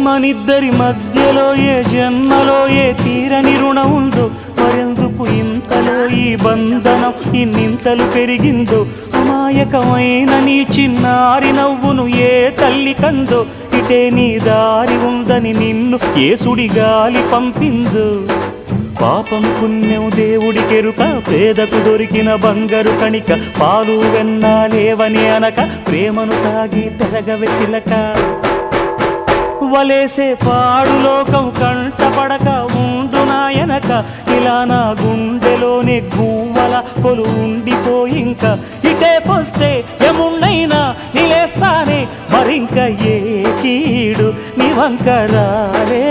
మనిద్దరి మధ్యలో ఏ జన్మలో ఏ తీరని రుణం ఉందో, మరెందుకు ఇంతలో ఈ బంధనం ఇన్నింతలు పెరిగిందో, అమాయకమైన నీ చిన్నారి నవ్వును ఏ తల్లి కందో, ఇటే నీ దారి ఉందని నిన్ను ఏ సుడి గాలి పంపిందో. పాపం పుణ్యం దేవుడికెరుక, పేదకు దొరికిన బంగారు కణిక, పాలు వెన్నాలేవని అనక ప్రేమను తాగి పెరగవెసిలక. వలేసే పాడు లోకం కంటపడక ఉండునాయనక, ఇలా నా గుండెలోనే గువ్వల కొలు ఉండిపోయింక. ఇటే పోస్తే ఎమున్నైనా నిలేస్తానే, మరింక ఏ కీడు నీ వంక రాలే.